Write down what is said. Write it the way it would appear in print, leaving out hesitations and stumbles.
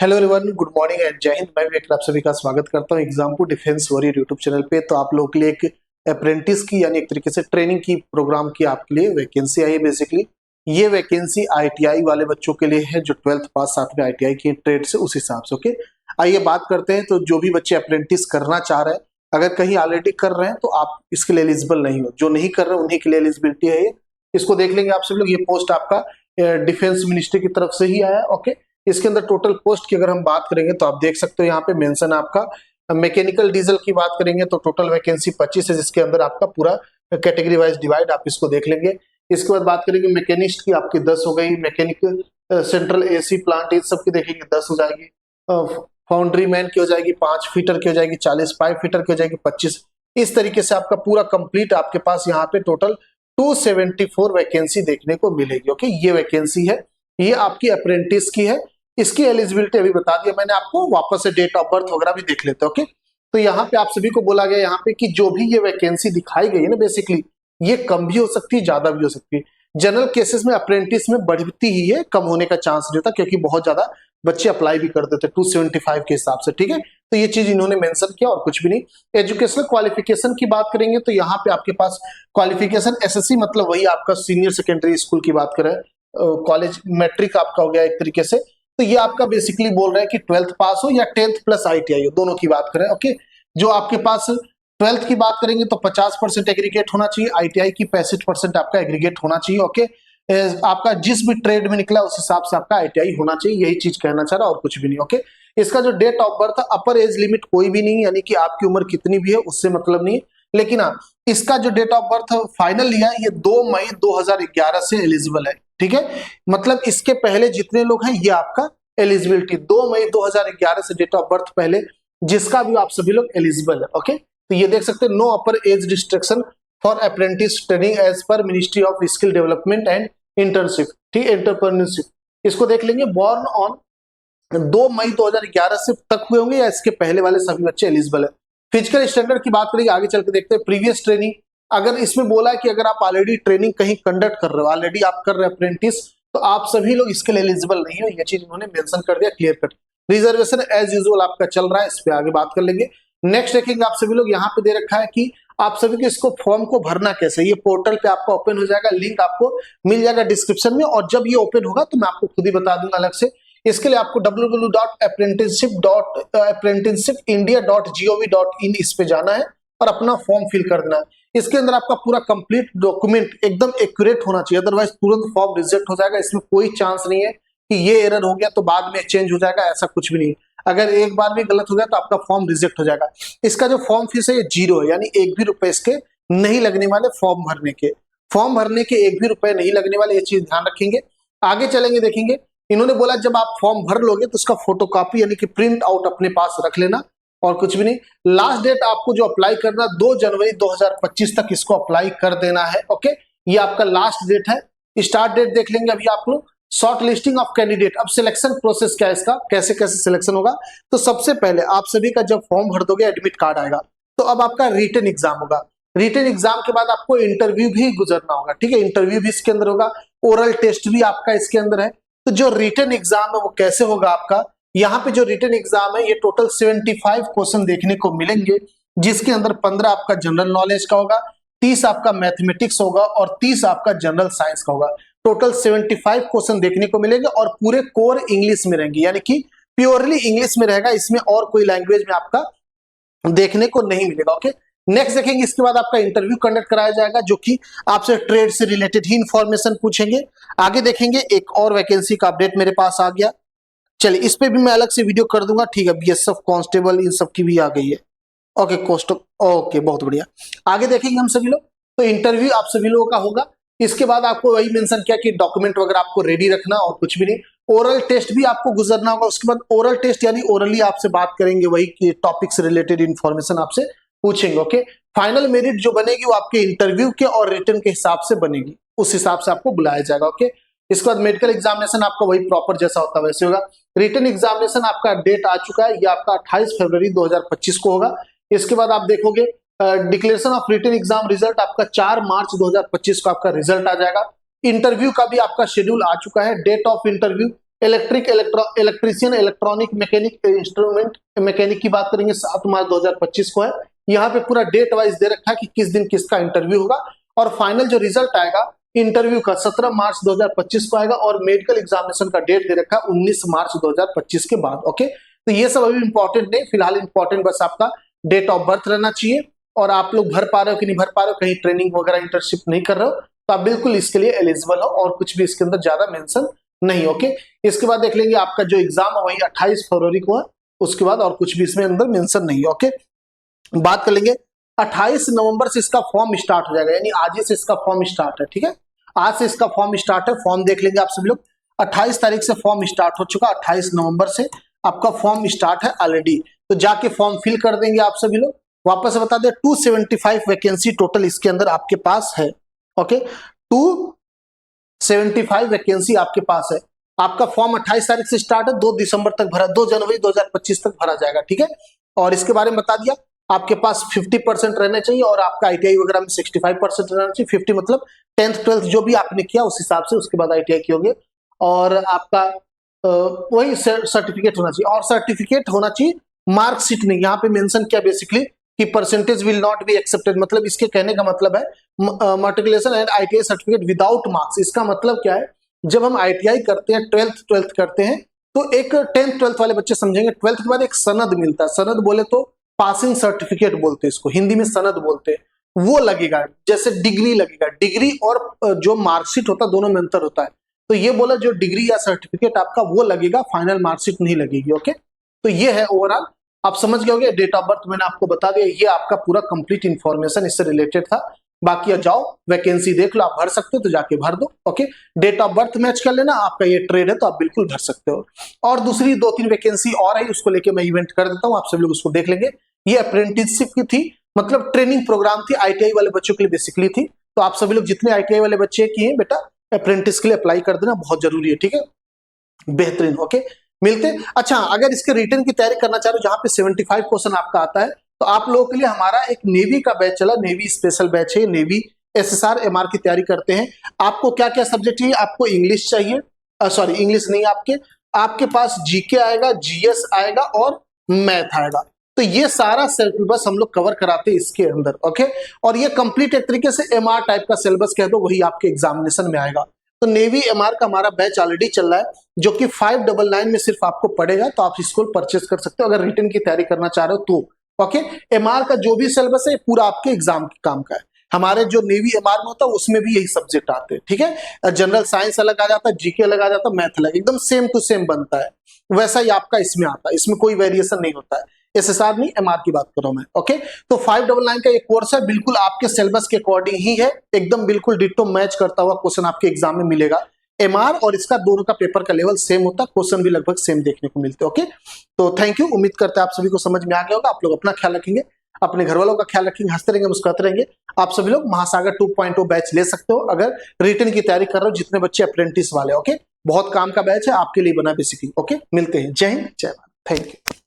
Hello everyone, good morning and जय हिंद। मैं विवेक आप सभी का स्वागत करता हूं example defence warrior YouTube channel पे। तो आप लोगों के लिए एक अप्रेंटिस की यानी एक तरीके से ट्रेनिंग की प्रोग्राम की आपके लिए वैकेंसी आई है। बेसिकली ये वैकेंसी आईटीआई वाले बच्चों के लिए है जो 12th पास साथ में आईटीआई की ट्रेड से उस हिसाब से। ओके, आइए बात करते हैं। तो जो भी बच्चे अप्रेंटिस करना चाह रहे हैं, अगर कहीं ऑलरेडी कर रहे हैं तो आप इसके लिए एलिजिबल नहीं हो। जो नहीं कर रहे उन्हीं के लिए एलिजिबिलिटी है ये। इसको देख लेंगे आप सब लोग। ये पोस्ट आपका डिफेंस मिनिस्ट्री की तरफ से ही आया। ओके, इसके अंदर टोटल पोस्ट की अगर हम बात करेंगे तो आप देख सकते हो यहाँ पे मेंशन आपका मैकेनिकल डीजल की बात करेंगे तो टोटल वैकेंसी 25 है, जिसके अंदर आपका पूरा कैटेगरी वाइज डिवाइड आप इसको देख लेंगे। इसके बाद बात करेंगे मैकेनिस्ट की, आपकी 10 हो गई। मैकेनिकल सेंट्रल एसी प्लांट इस सब की देखेंगे 10 हो जाएगी। फाउंड्री मैन की हो जाएगी 5, फीटर की हो जाएगी 40, पाइप फीटर की हो जाएगी 25। इस तरीके से आपका पूरा कंप्लीट आपके पास यहाँ पे टोटल 274 वैकेंसी देखने को मिलेगी। ओके, ये वैकेंसी है, ये आपकी अप्रेंटिस की है। इसकी एलिजिबिलिटी अभी बता दिया मैंने आपको। वापस से डेट ऑफ बर्थ वगैरह भी देख लेते हैं। ओके, तो यहाँ पे आप सभी को बोला गया यहाँ पे कि जो भी ये वैकेंसी दिखाई गई है ना, बेसिकली ये कम भी हो सकती है, ज्यादा भी हो सकती है। जनरल केसेस में अप्रेंटिस में बढ़ती ही है, कम होने का चांस नहीं होता, क्योंकि बहुत ज्यादा बच्चे अप्लाई भी कर देते 275 के हिसाब से। ठीक है, तो ये चीज इन्होंने मेंशन किया और कुछ भी नहीं। एजुकेशनल क्वालिफिकेशन की बात करेंगे तो यहाँ पे आपके पास क्वालिफिकेशन एसएससी, मतलब वही आपका सीनियर सेकेंडरी स्कूल की बात करें, कॉलेज मैट्रिक आपका हो गया एक तरीके से। तो ये आपका बेसिकली बोल रहा है कि 12th पास हो या 10th प्लस आईटीआई हो, दोनों की बात करें। ओके, जो आपके पास 12th की बात करेंगे तो 50% एग्रीगेट होना चाहिए, आईटीआई की 65% आपका एग्रीगेट होना चाहिए। ओके, आपका जिस भी ट्रेड में निकला उस हिसाब से आपका आईटीआई होना चाहिए, यही चीज कहना चाह रहा और कुछ भी नहीं। ओके, इसका जो date of birth, upper age limit कोई भी नहीं, यानी कि आपकी उम्र कितनी भी है उससे मतलब नहीं है। लेकिन हाँ, इसका जो डेट ऑफ बर्थ फाइनल लिया है ये 2 मई 2011 से एलिजिबल है। ठीक है, मतलब इसके पहले जितने लोग हैं ये आपका एलिजिबिलिटी 2 मई 2011 से डेट ऑफ बर्थ पहले जिसका भी आप सभी लोग एलिजिबल है। ओके, तो ये देख सकते हैं, no upper age restriction for apprentice training as per ministry of skill development and internship, ठीक, एंटरप्रेन्योरशिप। इसको देख लेंगे, बॉर्न ऑन 2 मई 2011 से तक हुए होंगे या इसके पहले वाले सभी बच्चे एलिजिबल है। फिजिकल स्टैंडर्ड की बात करेंगे, आगे चल के देखते हैं। प्रीवियस ट्रेनिंग, अगर इसमें बोला है कि अगर आप ऑलरेडी ट्रेनिंग कहीं कंडक्ट कर रहे हो, ऑलरेडी आप कर रहे हैं अप्रेंटिस, तो आप सभी लोग इसके लिए एलिजिबल नहीं हो। ये चीज उन्होंने मेंशन कर दिया clear cut. Reservation as usual आपका चल रहा है, इस पे आगे बात कर लेंगे। नेक्स्ट देखेंगे, आप सभी लोग यहाँ पे दे रखा है कि आप सभी को इसको फॉर्म को भरना कैसे। ये पोर्टल पे आपका ओपन हो जाएगा, लिंक आपको मिल जाएगा डिस्क्रिप्शन में, और जब ये ओपन होगा तो मैं आपको खुद ही बता दूंगा अलग से। इसके लिए आपको www.apprenticeshipindia.gov.in इस पे जाना है और अपना फॉर्म फिल कर देना है। इसके अंदर आपका पूरा कंप्लीट डॉक्यूमेंट एकदम एक्यूरेट होना चाहिए, अदरवाइज तुरंत फॉर्म रिजेक्ट हो जाएगा। इसमें कोई चांस नहीं है कि ये एरर हो गया तो बाद में चेंज हो जाएगा, ऐसा कुछ भी नहीं। अगर एक बार भी गलत हो गया तो आपका फॉर्म रिजेक्ट हो जाएगा। इसका जो फॉर्म फीस है ये 0 है, यानी 1 भी रुपए इसके नहीं लगने वाले। फॉर्म भरने के 1 भी रुपए नहीं लगने वाले, ये चीज ध्यान रखेंगे। आगे चलेंगे, देखेंगे इन्होंने बोला जब आप फॉर्म भर लोगे तो उसका फोटोकॉपी यानी कि प्रिंट आउट अपने पास रख लेना, और कुछ भी नहीं। लास्ट डेट आपको जो अप्लाई करना 2 जनवरी 2025 तक इसको अप्लाई कर देना है। ओके, ये आपका लास्ट डेट है। स्टार्ट डेट देख लेंगे अभी आप लोग। शॉर्ट लिस्टिंग ऑफ कैंडिडेट, अब सिलेक्शन प्रोसेस क्या है इसका, कैसे कैसे सिलेक्शन होगा। तो सबसे पहले आप सभी का जब फॉर्म भर दोगे एडमिट कार्ड आएगा, तो अब आपका रिटन एग्जाम होगा। रिटन एग्जाम के बाद आपको इंटरव्यू भी गुजरना होगा। ठीक है, इंटरव्यू भी इसके अंदर होगा, ओरल टेस्ट भी आपका इसके अंदर है। तो जो रिटन एग्जाम है वो कैसे होगा आपका, यहाँ पे जो रिटन एग्जाम है ये टोटल 75 क्वेश्चन देखने को मिलेंगे, जिसके अंदर 15 आपका जनरल नॉलेज का होगा, 30 आपका मैथमेटिक्स होगा और 30 आपका जनरल साइंस का होगा। टोटल 75 क्वेश्चन देखने को मिलेंगे और पूरे कोर इंग्लिश में रहेंगे, यानी कि प्योरली इंग्लिश में रहेगा। इसमें और कोई लैंग्वेज में आपका देखने को नहीं मिलेगा। ओके, नेक्स्ट देखेंगे, इसके बाद आपका इंटरव्यू कंडक्ट कराया जाएगा, जो कि आपसे ट्रेड से रिलेटेड ही इंफॉर्मेशन पूछेंगे। आगे देखेंगे, एक और वैकेंसी का अपडेट मेरे पास आ गया। चलिए, इस पे भी मैं अलग से वीडियो कर दूंगा। ठीक है, बीएसएफ कांस्टेबल इन सब की भी आ गई है। ओके, ओके, बहुत बढ़िया। आगे देखेंगे हम सभी लोग, तो इंटरव्यू आप सभी लोगों का होगा। इसके बाद आपको वही मेंशन किया कि डॉक्यूमेंट वगैरह आपको रेडी रखना और कुछ भी नहीं। ओरल टेस्ट भी आपको गुजरना होगा। उसके बाद ओरल टेस्ट यानी ओरली आपसे बात करेंगे, वही टॉपिक से रिलेटेड इंफॉर्मेशन आपसे पूछेंगे। ओके, फाइनल मेरिट जो बनेगी वो आपके इंटरव्यू के और रिटन के हिसाब से बनेगी, उस हिसाब से आपको बुलाया जाएगा। ओके, इसके बाद मेडिकल एग्जामिनेशन आपका वही प्रॉपर जैसा होता है वैसे होगा। रिटन एग्जामिनेशन आपका डेट आ चुका है, ये आपका 28 फरवरी 2025 को होगा। इसके बाद आप देखोगे declaration of written exam result आपका 4 मार्च 2025 को आपका रिजल्ट आ जाएगा। इंटरव्यू का भी आपका शेड्यूल आ चुका है। Date of interview electrician, electronic mechanic, instrument mechanic की बात करेंगे 7 मार्च 2025 को है। यहाँ पे पूरा डेट वाइज दे रखा है कि किस दिन किसका इंटरव्यू होगा, और फाइनल जो रिजल्ट आएगा इंटरव्यू का 17 मार्च 2025 को आएगा, और मेडिकल एग्जामिनेशन का डेट दे रखा है 19 मार्च 2025 के बाद। ओके, तो ये सब अभी इंपॉर्टेंट नहीं, फिलहाल इंपॉर्टेंट बस आपका डेट ऑफ बर्थ रहना चाहिए, और आप लोग भर पा रहे हो कि नहीं भर पा रहे हो, कहीं ट्रेनिंग वगैरह इंटर्नशिप नहीं कर रहे हो, तो आप बिल्कुल इसके लिए एलिजिबल हो, और कुछ भी इसके अंदर ज्यादा मेंशन नहीं। ओके, इसके बाद देख लेंगे आपका जो एग्जाम है वही 28 फरवरी को है, उसके बाद और कुछ भी इसमें अंदर मेंशन नहीं है। ओके, बात कर लेंगे 28 नवंबर से इसका फॉर्म स्टार्ट हो जाएगा, यानी आज ही से इसका फॉर्म स्टार्ट है। ठीक है, आज से इसका फॉर्म स्टार्ट है। फॉर्म देख लेंगे आप सभी लोग, 28 तारीख से फॉर्म स्टार्ट हो चुका, 28 नवंबर से आपका फॉर्म स्टार्ट है ऑलरेडी, तो जाके फॉर्म फिल कर देंगे आप सभी लोग। वापस बता दें 275 वैकेंसी टोटल इसके अंदर आपके पास है। ओके, 275 वैकेंसी आपके पास है। आपका फॉर्म 28 तारीख से स्टार्ट है, 2 दिसंबर तक भरा, 2 जनवरी 2025 तक भरा जाएगा। ठीक है, और इसके बारे में बता दिया, आपके पास 50% रहना चाहिए, और आपका आईटीआई वगैरह में 65% रहना चाहिए। 50 मतलब 10th 12th जो भी आपने किया उस हिसाब से, उसके बाद आईटीआई कियोगे, और आपका वही सर्टिफिकेट होना चाहिए, और सर्टिफिकेट होना चाहिए, मार्कशीट नहीं। यहाँ पे मेंशन किया बेसिकली कि percentage will not be accepted, मतलब इसके कहने का मतलब है matriculation and ITI certificate without marks. इसका मतलब क्या है, जब हम आईटीआई करते हैं, 12th करते हैं, तो एक 10th 12th वाले बच्चे समझेंगे, 12th के बाद एक सनद मिलता है, सनद बोले तो पासिंग सर्टिफिकेट बोलते हैं इसको, हिंदी में सनद बोलते हैं, वो लगेगा, जैसे डिग्री लगेगा। डिग्री और जो मार्कशीट होता है दोनों में अंतर होता है, तो ये बोला जो डिग्री या सर्टिफिकेट आपका वो लगेगा, फाइनल मार्कशीट नहीं लगेगी। ओके, तो ये है ओवरऑल, आप समझ गए होंगे। डेट ऑफ बर्थ मैंने आपको बता दिया, ये आपका पूरा कंप्लीट इंफॉर्मेशन इससे रिलेटेड था। बाकी जाओ वैकेंसी देख लो, आप भर सकते हो तो जाके भर दो। Okay, date of birth match कर लेना, आपका ये ट्रेड है तो आप बिल्कुल भर सकते हो। और दूसरी 2-3 वैकेंसी और है, उसको लेके मैं इवेंट कर देता हूँ, आप सभी लोग उसको देख लेंगे। ये अप्रेंटिसशिप की थी, मतलब ट्रेनिंग प्रोग्राम थी, आईटीआई वाले बच्चों के लिए बेसिकली थी। तो आप सभी लोग जितने आईटीआई वाले बच्चे किए बेटा, अप्रेंटिस के लिए अप्लाई कर देना, बहुत जरूरी है। ठीक है, बेहतरीन। ओके, मिलते। अच्छा, अगर इसके रिटर्न की तैयारी करना चाह रहे हो जहां पे 75 क्वेश्चन आपका आता है, तो आप लोगों के लिए हमारा एक नेवी का बैच चला, नेवी स्पेशल बैच है, नेवी एसएसआर एमआर की तैयारी करते हैं। आपको क्या क्या सब्जेक्ट चाहिए, आपको इंग्लिश चाहिए, सॉरी इंग्लिश नहीं, आपके पास जीके आएगा, जीएस आएगा और मैथ आएगा। तो ये सारा सिलेबस हम लोग कवर कराते हैं इसके अंदर। ओके, और ये कंप्लीट एक तरीके से एमआर टाइप का सिलेबस कह दो, वही आपके एग्जामिनेशन में आएगा। तो नेवी एमआर का हमारा बैच ऑलरेडी चल रहा है, जो कि 599 में सिर्फ आपको पड़ेगा, तो आप इसको परचेस कर सकते हो अगर रिटर्न की तैयारी करना चाह रहे हो तो। ओके, एमआर का जो भी सिलेबस है पूरा आपके एग्जाम के काम का है। हमारे जो नेवी एमआर में होता है उसमें भी यही सब्जेक्ट आते हैं। ठीक है, जनरल साइंस अलग आ जाता है, जीके अलग आ जाता है, मैथ अलग, एकदम सेम टू सेम बनता है, वैसा ही आपका इसमें आता है, इसमें कोई वेरिएशन नहीं होता है। एसएसआर नहीं, एमआर की बात कर रहा हूं मैं। ओके, तो 599 का ये कोर्स है, बिल्कुल आपके सिलेबस के अकॉर्डिंग ही है, एकदम बिल्कुल डिट्टो मैच करता हुआ क्वेश्चन आपके एग्जाम में मिलेगा। एमआर और इसका दोनों का पेपर का लेवल सेम होता है, क्वेश्चन भी लगभग सेम देखने को मिलते हैं। ओके, तो थैंक यू, उम्मीद करते हैं आप सभी को समझ में आ गया होगा। आप लोग अपना ख्याल रखेंगे, अपने घर वालों का ख्याल रखेंगे, हंसते रहेंगे, मुस्कुराते रहेंगे। आप सभी लोग महासागर 2.0 बैच ले सकते हो अगर रिटर्न की तैयारी कर रहे हो, जितने बच्चे अप्रेंटिस वाले। ओके, बहुत काम का बैच है, आपके लिए बना बेसिकली। ओके, मिलते हैं, जय हिंद, जय भारत, थैंक यू।